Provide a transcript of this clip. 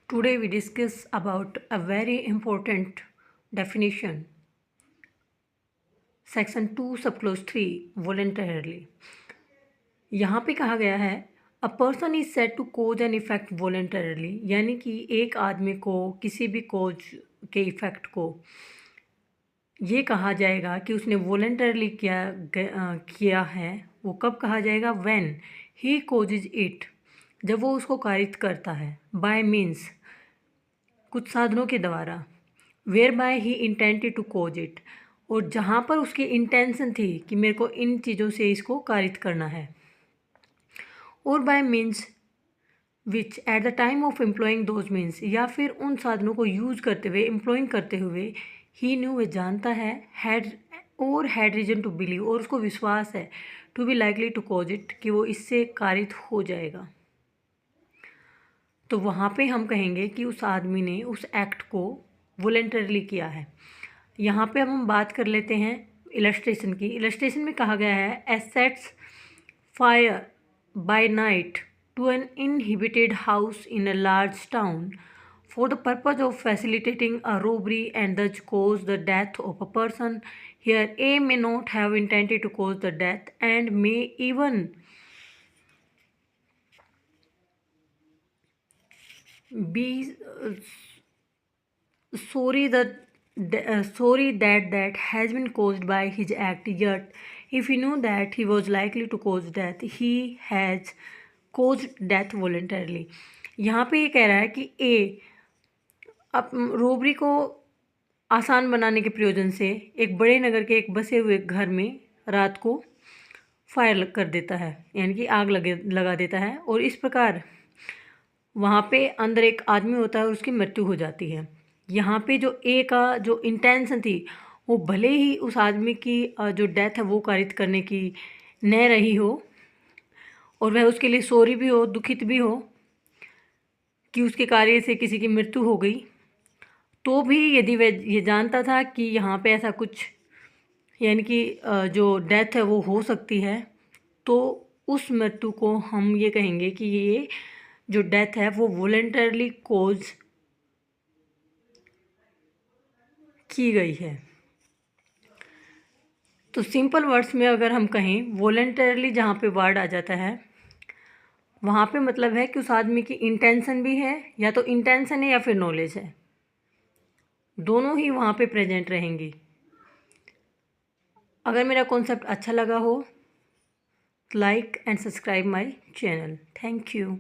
Today we discuss about a very important definition. Section 2 subclause 3 voluntarily. यहाँ पे कहा गया है a person is said to cause an effect voluntarily, यानी कि एक आदमी को किसी भी कोज के इफेक्ट को ये कहा जाएगा कि उसने वॉलेंटरली किया है। वो कब कहा जाएगा? व्हेन ही कोजेज इट, जब वो उसको कारित करता है। बाय मीन्स, कुछ साधनों के द्वारा। Whereby he intended to cause it, और जहाँ पर उसकी इंटेंशन थी कि मेरे को इन चीज़ों से इसको कारित करना है। और bye means which at the time of employing those means, या फिर उन साधनों को यूज करते हुए, एम्प्लॉइंग करते हुए, ही न्यू, वह जानता है, हैड रीजन टू बिलीव, और उसको विश्वास है, to be likely to cause it, कि वो इससे कारित हो जाएगा। तो वहाँ पे हम कहेंगे कि उस आदमी ने उस एक्ट को वॉलेंटरली किया है। यहाँ पे अब हम बात कर लेते हैं इलस्ट्रेशन की। इलस्ट्रेशन में कहा गया है a sets fire by night to an inhabited house in a large town for the purpose of facilitating a robbery and thus cause the death of a person. Here A may not have intended to cause the death and may even be sorry that has been caused by his act, yet if he knew that he was likely to cause death, he has caused death voluntarily. यहाँ पे ये कह रहा है कि ए अब robbery को आसान बनाने के प्रयोजन से एक बड़े नगर के एक बसे हुए घर में रात को फायर कर देता है, यानी कि आग लगा देता है, और इस प्रकार वहाँ पे अंदर एक आदमी होता है और उसकी मृत्यु हो जाती है। यहाँ पे जो ए का जो इंटेंशन थी, वो भले ही उस आदमी की जो डेथ है वो कारित करने की न रही हो, और वह उसके लिए सॉरी भी हो, दुखित भी हो कि उसके कार्य से किसी की मृत्यु हो गई, तो भी यदि वह ये जानता था कि यहाँ पे ऐसा कुछ, यानी कि जो डेथ है वो हो सकती है, तो उस मृत्यु को हम ये कहेंगे कि ये जो डेथ है वो वॉलेंटरली कोज की गई है। तो सिंपल वर्ड्स में अगर हम कहें, वॉलेंटरली जहाँ पे वर्ड आ जाता है वहाँ पे मतलब है कि उस आदमी की इंटेंशन भी है, या तो इंटेंशन है या फिर नॉलेज है, दोनों ही वहाँ पे प्रेजेंट रहेंगी। अगर मेरा कॉन्सेप्ट अच्छा लगा हो, like and subscribe my channel. Thank you.